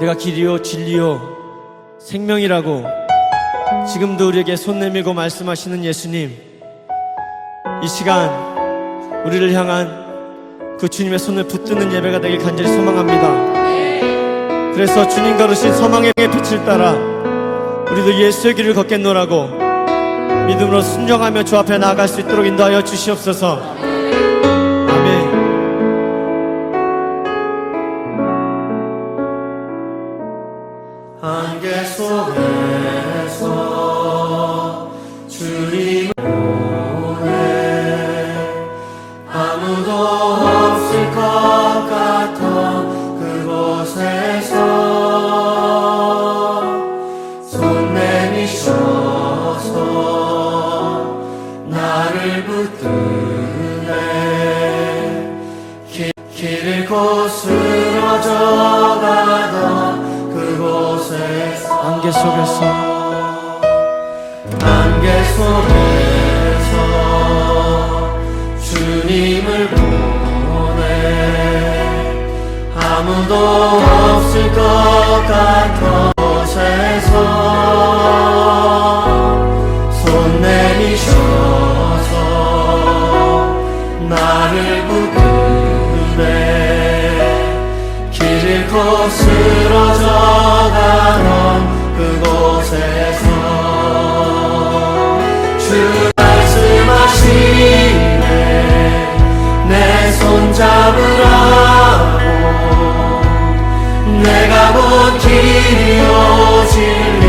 내가 길이요 진리요 생명이라고 지금도 우리에게 손 내밀고 말씀하시는 예수님, 이 시간 우리를 향한 그 주님의 손을 붙드는 예배가 되길 간절히 소망합니다. 그래서 주님 걸으신 서망의 빛을 따라 우리도 예수의 길을 걷겠노라고 믿음으로 순종하며 주 앞에 나아갈 수 있도록 인도하여 주시옵소서. 아멘. 안개 속에서 주님을 보내 아무도 없을 것 같아 그곳에서 손 내미셔서 나를 붙드네 길 잃고 쓰러져가던 그곳에서 안개 속에서 주님을 보내 아무도 없을 것 같은 곳에서 손 내미셔서 나를 붙드네 길 잃고 쓰러져가던 그곳에서 주 말씀하시네 내 손 잡으라고 내가 곧 길이요 진리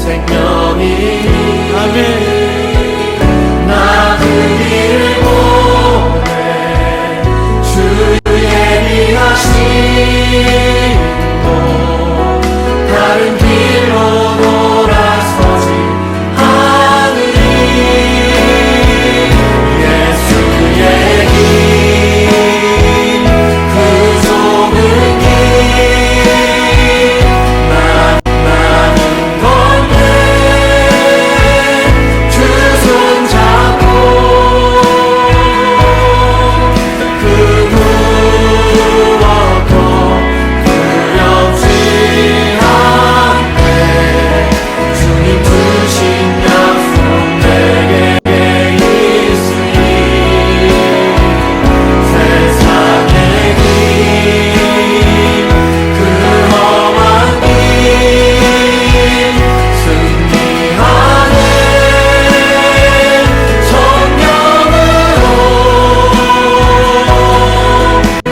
생명이니 아멘. 나 그 길을 보내 주 예비하시고 다른 길로 돌아서지 않으리 예수의 길 그 좁은 길 나는 걷네 주 손 잡고 그 무엇도 두렵지 않네 주님 주신 약속 내게 있으니 세상의 길 그 험한 길 승리하네 성령으로 그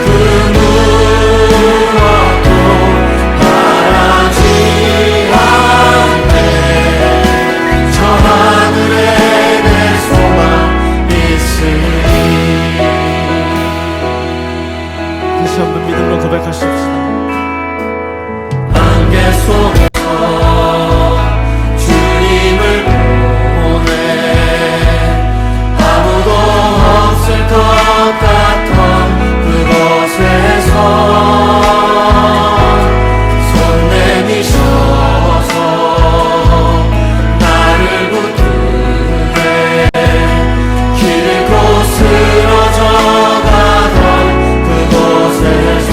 무엇도 바라지 않네 저 하늘에 내 소망 있으니 다시 한번 믿음으로 고백하십시다. 안개 속에서 주님을 보내 아무도 없을 것 같던 그곳에서 손 내미셔서 나를 붙드네 길 잃고 쓰러져가던 그곳에서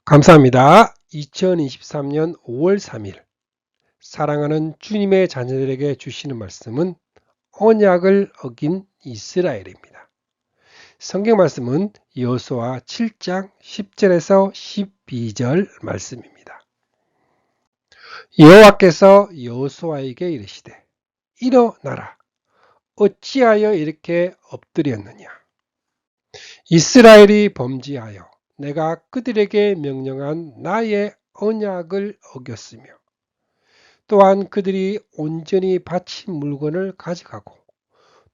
감사합니다. 2023년 5월 3일 사랑하는 주님의 자녀들에게 주시는 말씀은 언약을 어긴 이스라엘입니다. 성경 말씀은 여호수아 7장 10절에서 12절 말씀입니다. 여호와께서 여호수아에게 이르시되 일어나라 어찌하여 이렇게 엎드렸느냐 이스라엘이 범죄하여 내가 그들에게 명령한 나의 언약을 어겼으며 또한 그들이 온전히 바친 물건을 가져가고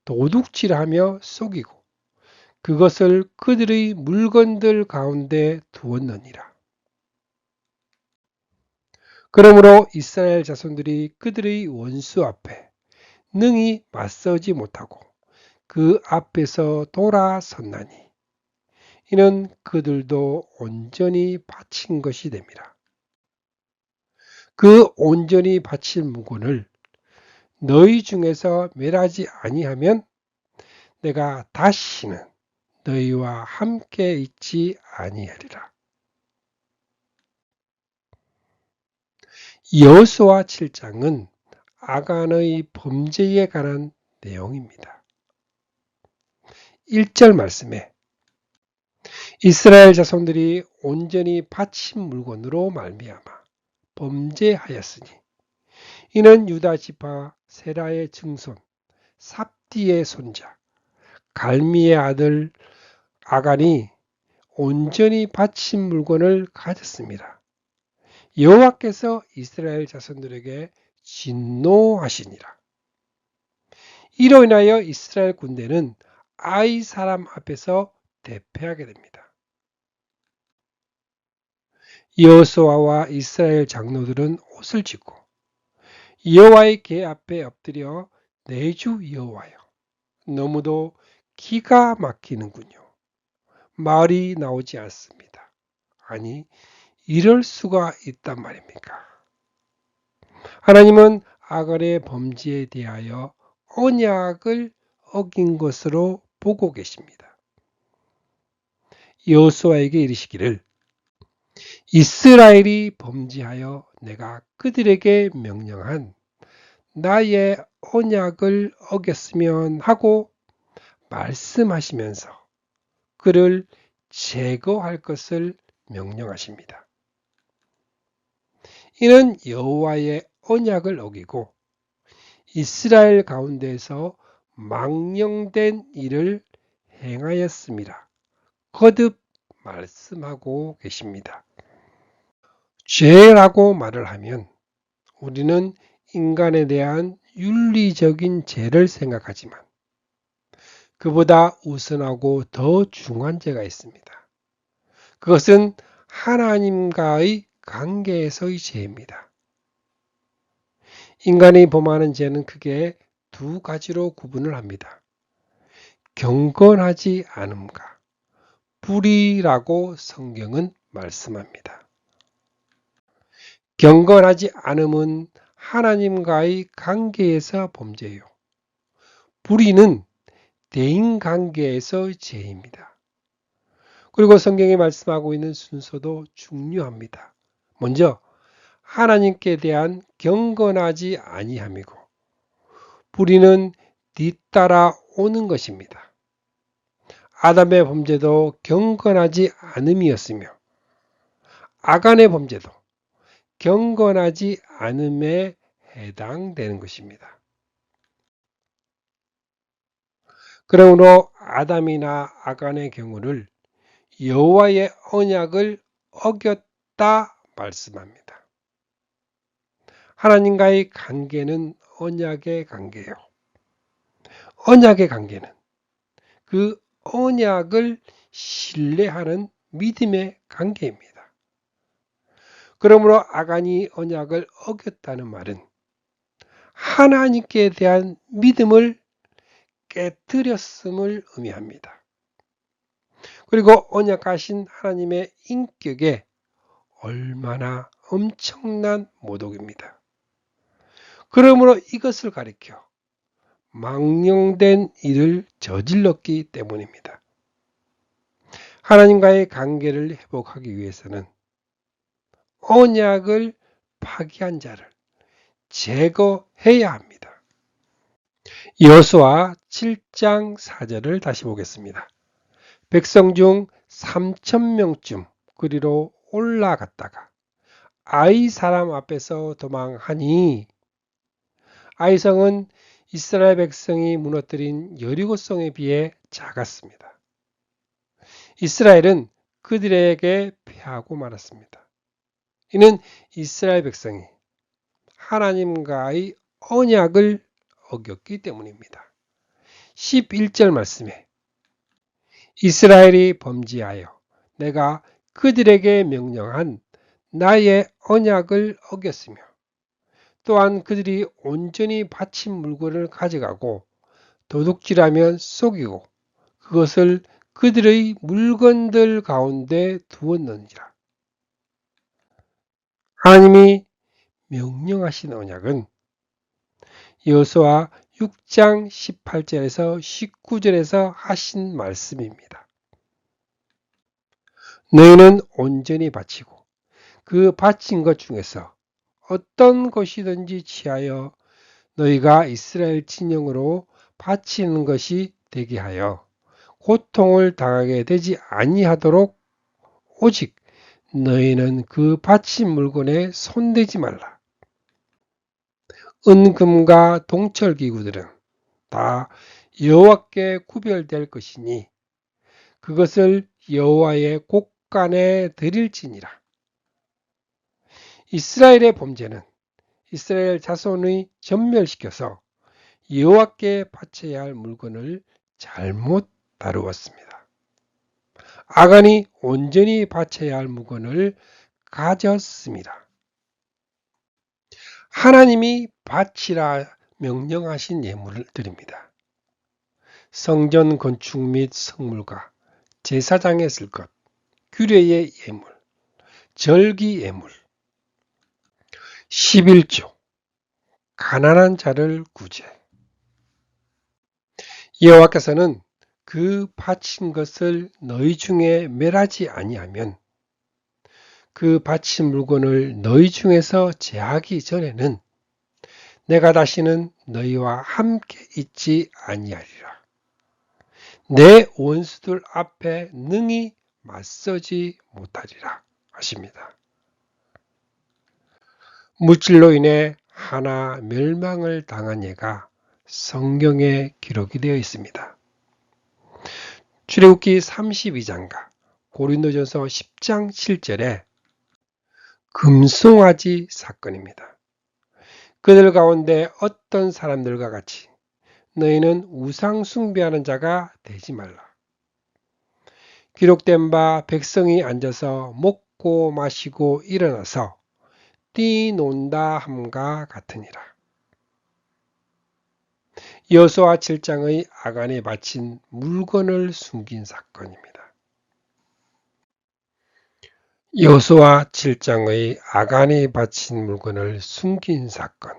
도둑질하며 속이고 그것을 그들의 물건들 가운데 두었느니라. 그러므로 이스라엘 자손들이 그들의 원수 앞에 능히 맞서지 못하고 그 앞에서 돌아섰나니 이는 그들도 온전히 바친 것이 됨이라. 그 온전히 바친 물건을 너희 중에서 멸하지 아니하면 내가 다시는 너희와 함께 있지 아니하리라. 여호수아 7장은 아간의 범죄에 관한 내용입니다. 1절 말씀에 이스라엘 자손들이 온전히 바친 물건으로 말미암아 범죄하였으니 이는 유다 지파 세라의 증손 삽디의 손자 갈미의 아들 아간이 온전히 바친 물건을 가졌습니다. 여호와께서 이스라엘 자손들에게 진노하시니라. 이로 인하여 이스라엘 군대는 아이 사람 앞에서 대패하게 됩니다. 여호수아와 이스라엘 장로들은 옷을 찢고 여호와의 궤 앞에 엎드려 내 주 여호와여 너무도 기가 막히는군요. 말이 나오지 않습니다. 아니 이럴 수가 있단 말입니까? 하나님은 아간의 범죄에 대하여 언약을 어긴 것으로 보고 계십니다. 여호수아에게 이르시기를 이스라엘이 범죄하여 내가 그들에게 명령한 나의 언약을 어겼으면 하고 말씀하시면서 그를 제거할 것을 명령하십니다. 이는 여호와의 언약을 어기고 이스라엘 가운데에서 망령된 일을 행하였습니다. 거듭 말씀하고 계십니다. 죄라고 말을 하면 우리는 인간에 대한 윤리적인 죄를 생각하지만 그보다 우선하고 더 중요한 죄가 있습니다. 그것은 하나님과의 관계에서의 죄입니다. 인간이 범하는 죄는 크게 두 가지로 구분을 합니다. 경건하지 않음과 불의라고 성경은 말씀합니다. 경건하지 않음은 하나님과의 관계에서 범죄요. 불의는 대인관계에서의 죄입니다. 그리고 성경이 말씀하고 있는 순서도 중요합니다. 먼저 하나님께 대한 경건하지 아니함이고 불의는 뒤따라 오는 것입니다. 아담의 범죄도 경건하지 않음이었으며 아간의 범죄도 경건하지 않음에 해당되는 것입니다. 그러므로 아담이나 아간의 경우를 여호와의 언약을 어겼다 말씀합니다. 하나님과의 관계는 언약의 관계예요. 언약의 관계는 그 언약을 신뢰하는 믿음의 관계입니다. 그러므로 아간이 언약을 어겼다는 말은 하나님께 대한 믿음을 깨뜨렸음을 의미합니다. 그리고 언약하신 하나님의 인격에 얼마나 엄청난 모독입니다. 그러므로 이것을 가리켜 망령된 일을 저질렀기 때문입니다. 하나님과의 관계를 회복하기 위해서는 언약을 파기한 자를 제거해야 합니다. 여호수아 7장 4절을 다시 보겠습니다. 백성 중 3,000명쯤 그리로 올라갔다가 아이 사람 앞에서 도망하니, 아이성은 이스라엘 백성이 무너뜨린 여리고성에 비해 작았습니다. 이스라엘은 그들에게 패하고 말았습니다. 이는 이스라엘 백성이 하나님과의 언약을 어겼기 때문입니다. 11절 말씀에 이스라엘이 범죄하여 내가 그들에게 명령한 나의 언약을 어겼으며 또한 그들이 온전히 바친 물건을 가져가고 도둑질하면 속이고 그것을 그들의 물건들 가운데 두었느니라. 하나님이 명령하신 언약은 여호수아 6장 18절에서 19절에서 하신 말씀입니다. 너희는 온전히 바치고 그 바친 것 중에서 어떤 것이든지 취하여 너희가 이스라엘 진영으로 바치는 것이 되게 하여 고통을 당하게 되지 아니하도록 오직 너희는 그 바친 물건에 손대지 말라. 은금과 동철기구들은 다 여호와께 구별될 것이니 그것을 여호와의 곳간에 드릴지니라. 이스라엘의 범죄는 이스라엘 자손의 전멸시켜서 여호와께 바쳐야 할 물건을 잘못 다루었습니다. 아간이 온전히 바쳐야 할 물건을 가졌습니다. 하나님이 바치라 명령하신 예물을 드립니다. 성전 건축 및 성물과 제사장에 쓸 것, 규례의 예물, 절기 예물, 11조, 가난한 자를 구제. 여호와께서는 그 바친 것을 너희 중에 멸하지 아니하면 그 바친 물건을 너희 중에서 제하기 전에는 내가 다시는 너희와 함께 있지 아니하리라. 내 원수들 앞에 능히 맞서지 못하리라 하십니다. 물질로 인해 하나 멸망을 당한 예가 성경에 기록이 되어 있습니다. 출애굽기 32장과 고린도전서 10장 7절에 금송아지 사건입니다. 그들 가운데 어떤 사람들과 같이 너희는 우상 숭배하는 자가 되지 말라. 기록된 바 백성이 앉아서 먹고 마시고 일어나서 뛰논다 함과 같으니라. 여호수아 7장의 아간에 바친 물건을 숨긴 사건입니다. 여호수아 7장의 아간에 바친 물건을 숨긴 사건.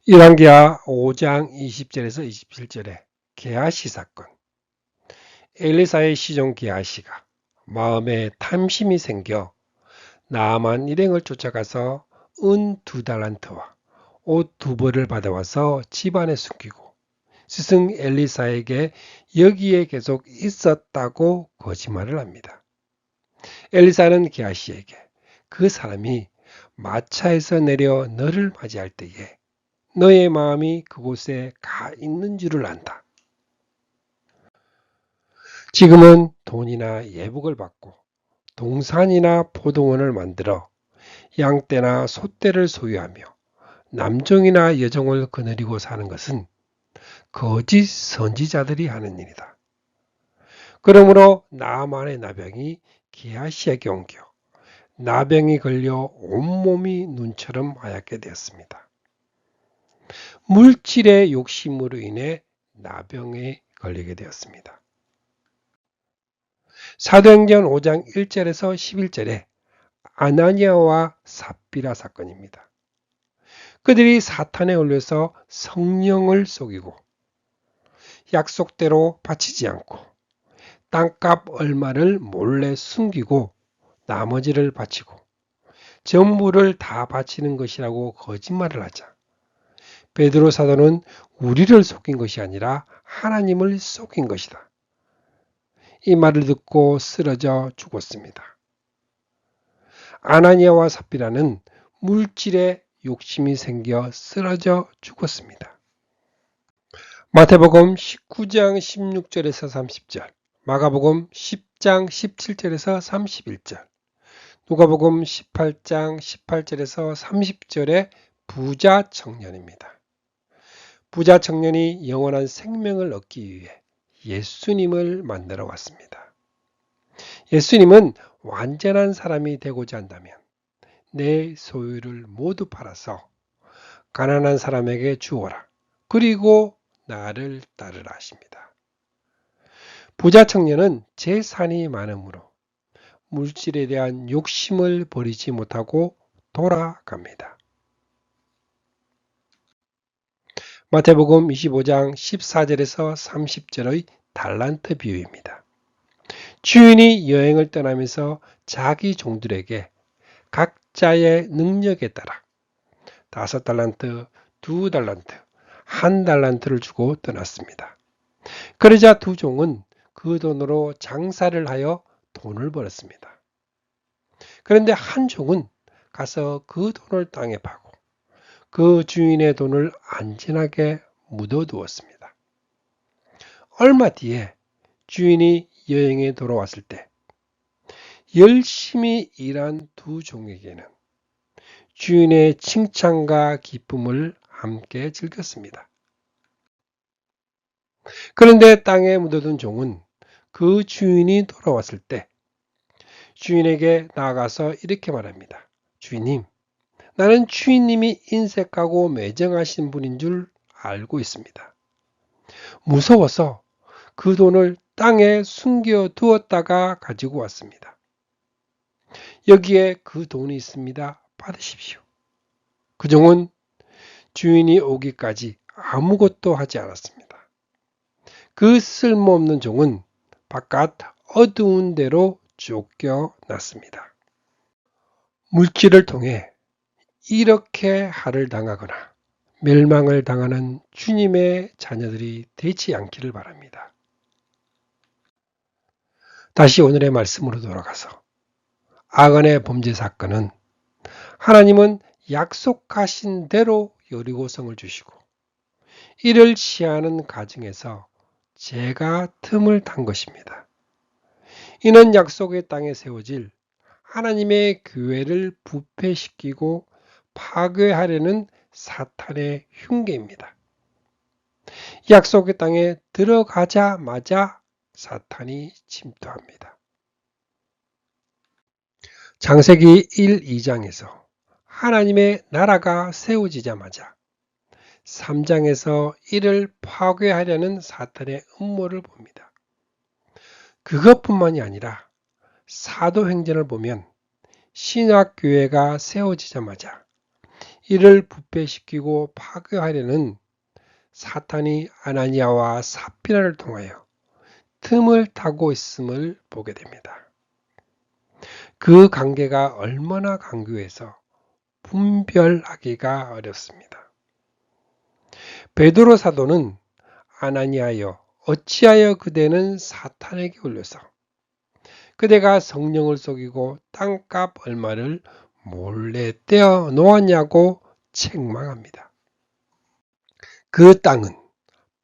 열왕기하 5장 20절에서 27절에 게하시 사건. 엘리사의 시종 게하시가 마음에 탐심이 생겨 나아만 일행을 쫓아가서 은 2달란트와 옷 2벌을 받아와서 집안에 숨기고 스승 엘리사에게 여기에 계속 있었다고 거짓말을 합니다. 엘리사는 게하시에게 그 사람이 마차에서 내려 너를 맞이할 때에 너의 마음이 그곳에 가 있는 줄을 안다. 지금은 돈이나 예복을 받고 동산이나 포도원을 만들어 양떼나 소떼를 소유하며 남종이나 여종을 거느리고 사는 것은 거짓 선지자들이 하는 일이다. 그러므로 나아만의 나병이 게하시에게 옮겨 나병이 걸려 온몸이 눈처럼 하얗게 되었습니다. 물질의 욕심으로 인해 나병에 걸리게 되었습니다. 사도행전 5장 1절에서 11절에 아나니아와 삽비라 사건입니다. 그들이 사탄에 올려서 성령을 속이고 약속대로 바치지 않고 땅값 얼마를 몰래 숨기고 나머지를 바치고 전부를 다 바치는 것이라고 거짓말을 하자 베드로 사도는 우리를 속인 것이 아니라 하나님을 속인 것이다. 이 말을 듣고 쓰러져 죽었습니다. 아나니아와 삽비라는 물질에 욕심이 생겨 쓰러져 죽었습니다. 마태복음 19장 16절에서 30절, 마가복음 10장 17절에서 31절, 누가복음 18장 18절에서 30절의 부자 청년입니다. 부자 청년이 영원한 생명을 얻기 위해 예수님을 만나러 왔습니다. 예수님은 완전한 사람이 되고자 한다면 내 소유를 모두 팔아서 가난한 사람에게 주어라. 그리고 나를 따르라 하십니다. 부자 청년은 재산이 많으므로 물질에 대한 욕심을 버리지 못하고 돌아갑니다. 마태복음 25장 14절에서 30절의 달란트 비유입니다. 주인이 여행을 떠나면서 자기 종들에게 각자의 능력에 따라 5달란트, 2달란트, 1달란트를 주고 떠났습니다. 그러자 두 종은 그 돈으로 장사를 하여 돈을 벌었습니다. 그런데 한 종은 가서 그 돈을 땅에 파고 그 주인의 돈을 안전하게 묻어두었습니다. 얼마 뒤에 주인이 여행에 돌아왔을 때 열심히 일한 두 종에게는 주인의 칭찬과 기쁨을 함께 즐겼습니다. 그런데 땅에 묻어둔 종은 그 주인이 돌아왔을 때 주인에게 나아가서 이렇게 말합니다. 주인님, 나는 주인님이 인색하고 매정하신 분인 줄 알고 있습니다. 무서워서 그 돈을 땅에 숨겨 두었다가 가지고 왔습니다. 여기에 그 돈이 있습니다. 받으십시오. 그 종은 주인이 오기까지 아무것도 하지 않았습니다. 그 쓸모없는 종은 바깥 어두운 데로 쫓겨났습니다. 물질을 통해 이렇게 할을 당하거나 멸망을 당하는 주님의 자녀들이 되지 않기를 바랍니다. 다시 오늘의 말씀으로 돌아가서 아간의 범죄 사건은 하나님은 약속하신 대로 여리고성을 주시고 이를 취하는 과정에서 제가 틈을 탄 것입니다. 이는 약속의 땅에 세워질 하나님의 교회를 부패시키고 파괴하려는 사탄의 흉계입니다. 약속의 땅에 들어가자마자 사탄이 침투합니다. 창세기 1, 2장에서 하나님의 나라가 세워지자마자 3장에서 이를 파괴하려는 사탄의 음모를 봅니다. 그것뿐만이 아니라 사도행전을 보면 신학교회가 세워지자마자 이를 부패시키고 파괴하려는 사탄이 아나니아와 삽비라를 통하여 틈을 타고 있음을 보게 됩니다. 그 관계가 얼마나 강교해서 분별하기가 어렵습니다. 베드로 사도는 아나니아여 어찌하여 그대는 사탄에게 올려서 그대가 성령을 속이고 땅값 얼마를 몰래 떼어 놓았냐고 책망합니다. 그 땅은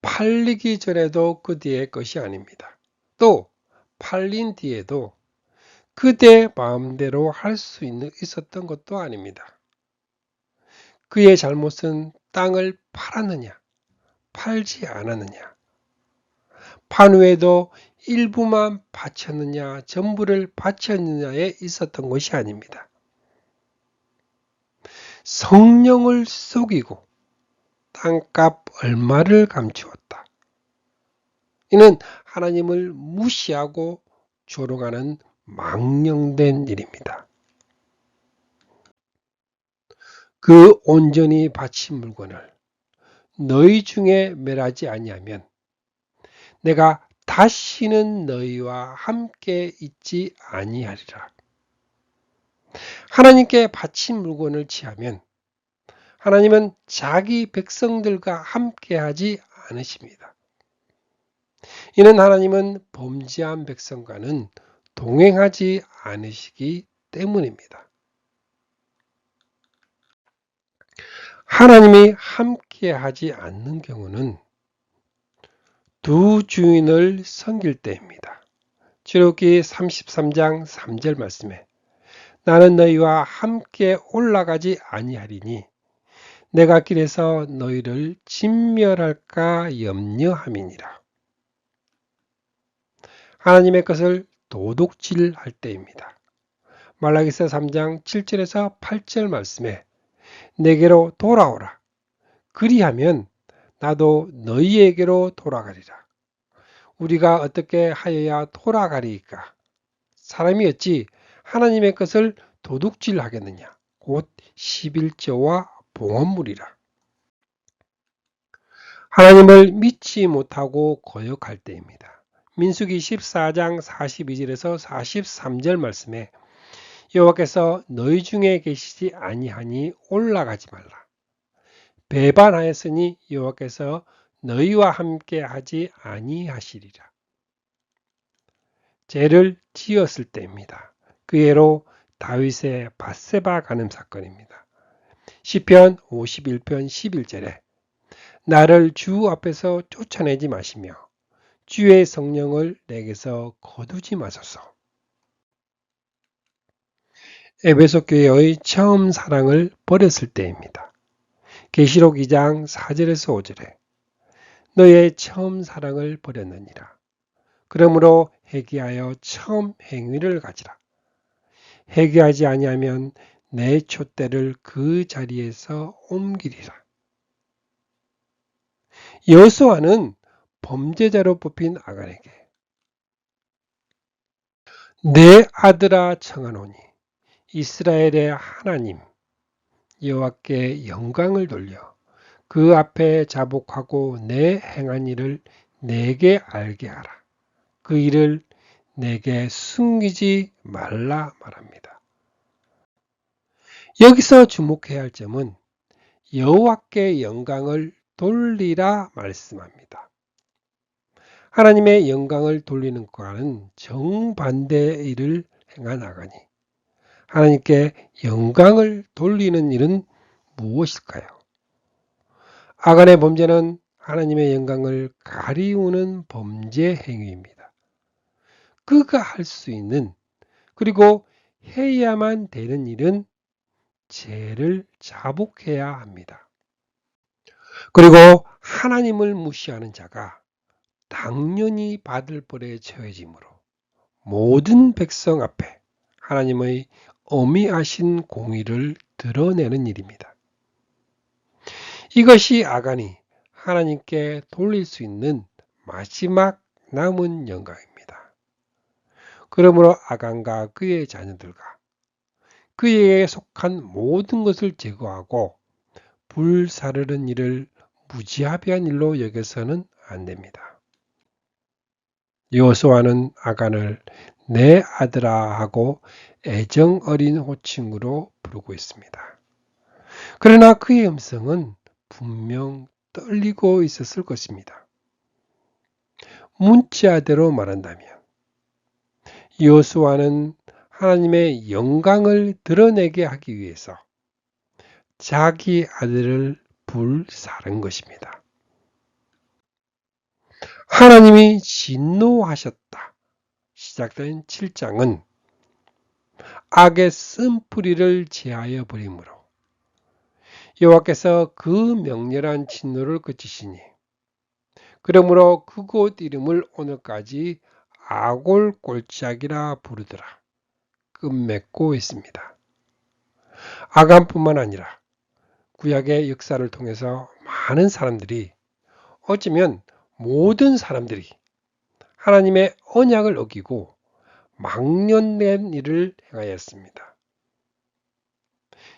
팔리기 전에도 그대의 것이 아닙니다. 또 팔린 뒤에도 그대 마음대로 할 수 있었던 것도 아닙니다. 그의 잘못은 땅을 팔았느냐, 팔지 않았느냐, 판 후에도 일부만 바쳤느냐, 전부를 바쳤느냐에 있었던 것이 아닙니다. 성령을 속이고 땅값 얼마를 감추었다. 이는 하나님을 무시하고 조롱하는 망령된 일입니다. 그 온전히 바친 물건을 너희 중에 멸하지 아니하면 내가 다시는 너희와 함께 있지 아니하리라. 하나님께 바친 물건을 취하면 하나님은 자기 백성들과 함께하지 않으십니다. 이는 하나님은 범죄한 백성과는 동행하지 않으시기 때문입니다. 하나님이 함께하지 않는 경우는 두 주인을 섬길 때입니다. 출애굽기 33장 3절 말씀에 나는 너희와 함께 올라가지 아니하리니 내가 길에서 너희를 진멸할까 염려함이니라. 하나님의 것을 도둑질할 때입니다. 말라기서 3장 7절에서 8절 말씀에 내게로 돌아오라. 그리하면 나도 너희에게로 돌아가리라. 우리가 어떻게 하여야 돌아가리이까? 사람이 어찌 하나님의 것을 도둑질하겠느냐? 곧 11조와 봉헌물이라. 하나님을 믿지 못하고 거역할 때입니다. 민수기 14장 42절에서 43절 말씀에 여호와께서 너희 중에 계시지 아니하니 올라가지 말라. 배반하였으니 여호와께서 너희와 함께 하지 아니하시리라. 죄를 지었을 때입니다. 그 예로 다윗의 밧세바 간음 사건입니다. 시편 51편 11절에 나를 주 앞에서 쫓아내지 마시며 주의 성령을 내게서 거두지 마소서. 에베소 교회의 처음 사랑을 버렸을 때입니다. 계시록 2장 4절에서 5절에 너의 처음 사랑을 버렸느니라. 그러므로 회개하여 처음 행위를 가지라. 회개하지 아니하면 내 촛대를 그 자리에서 옮기리라. 여호수아는 범죄자로 뽑힌 아간에게 내 아들아 청하노니 이스라엘의 하나님 여호와께 영광을 돌려 그 앞에 자복하고 내 행한 일을 내게 알게 하라. 그 일을 내게 숨기지 말라 말합니다. 여기서 주목해야 할 점은 여호와께 영광을 돌리라 말씀합니다. 하나님의 영광을 돌리는 것과는 정반대의 일을 행한 아간이 하나님께 영광을 돌리는 일은 무엇일까요? 아간의 범죄는 하나님의 영광을 가리우는 범죄 행위입니다. 그가 할 수 있는 그리고 해야만 되는 일은 죄를 자복해야 합니다. 그리고 하나님을 무시하는 자가 당연히 받을 벌에 처해지므로 모든 백성 앞에 하나님의 어미하신 공의를 드러내는 일입니다. 이것이 아간이 하나님께 돌릴 수 있는 마지막 남은 영광입니다. 그러므로 아간과 그의 자녀들과 그에게 속한 모든 것을 제거하고 불사르는 일을 무지하비한 일로 여겨서는 안 됩니다. 여호수아는 아간을 내 아들아 하고 애정 어린 호칭으로 부르고 있습니다. 그러나 그의 음성은 분명 떨리고 있었을 것입니다. 문자대로 말한다면 여호수아는 하나님의 영광을 드러내게 하기 위해서 자기 아들을 불사른 것입니다. 하나님이 진노하셨다. 시작된 7장은 악의 쓴뿌리를 제하여 버리므로 여호와께서 그 명렬한 진노를 그치시니 그러므로 그곳 이름을 오늘까지 아골골짜기라 부르더라. 끝맺고 있습니다. 아간뿐만 아니라 구약의 역사를 통해서 많은 사람들이 어쩌면 모든 사람들이 하나님의 언약을 어기고 망령된 일을 행하였습니다.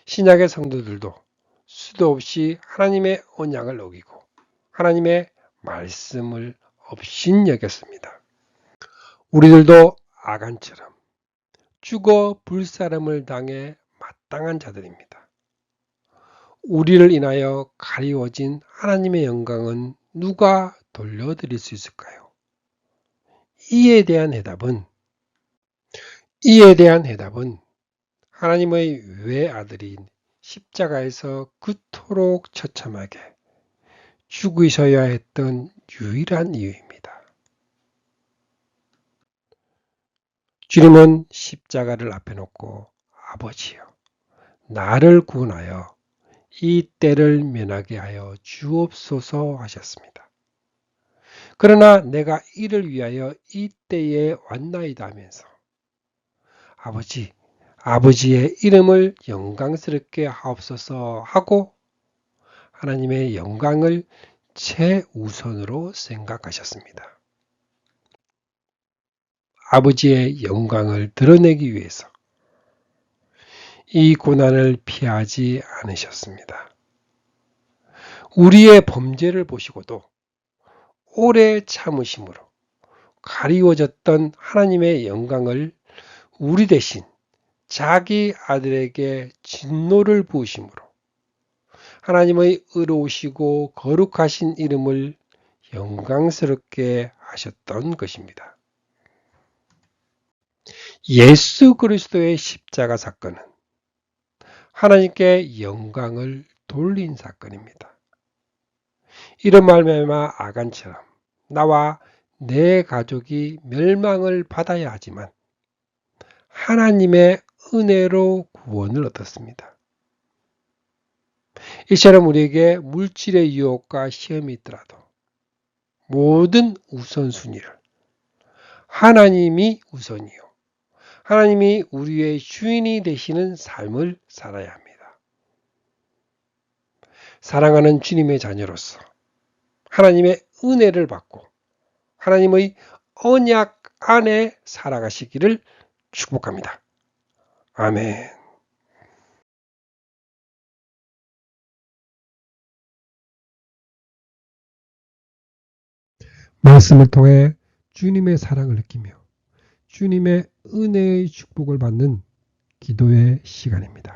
신약의 성도들도 수도 없이 하나님의 언약을 어기고 하나님의 말씀을 업신여겼습니다. 우리들도 아간처럼 죽어 불사름을 당해 마땅한 자들입니다. 우리를 인하여 가리워진 하나님의 영광은 누가 돌려드릴 수 있을까요? 이에 대한 대답은 하나님의 외아들인 십자가에서 그토록 처참하게 죽으셔야 했던 유일한 이유입니다. 주님은 십자가를 앞에 놓고 아버지여, 나를 구원하여 이 때를 면하게 하여 주옵소서 하셨습니다. 그러나 내가 이를 위하여 이 때에 왔나이다 하면서 아버지의 이름을 영광스럽게 하옵소서 하고 하나님의 영광을 최우선으로 생각하셨습니다. 아버지의 영광을 드러내기 위해서 이 고난을 피하지 않으셨습니다. 우리의 범죄를 보시고도 오래 참으심으로 가리워졌던 하나님의 영광을 우리 대신 자기 아들에게 진노를 부으심으로 하나님의 의로우시고 거룩하신 이름을 영광스럽게 하셨던 것입니다. 예수 그리스도의 십자가 사건은 하나님께 영광을 돌린 사건입니다. 이런 말미암아 아간처럼 나와 내 가족이 멸망을 받아야 하지만 하나님의 은혜로 구원을 얻었습니다. 이처럼 우리에게 물질의 유혹과 시험이 있더라도 모든 우선순위를 하나님이 우선이요, 하나님이 우리의 주인이 되시는 삶을 살아야 합니다. 사랑하는 주님의 자녀로서 하나님의 은혜를 받고 하나님의 언약 안에 살아가시기를 축복합니다. 아멘. 말씀을 통해 주님의 사랑을 느끼며 주님의 은혜의 축복을 받는 기도의 시간입니다.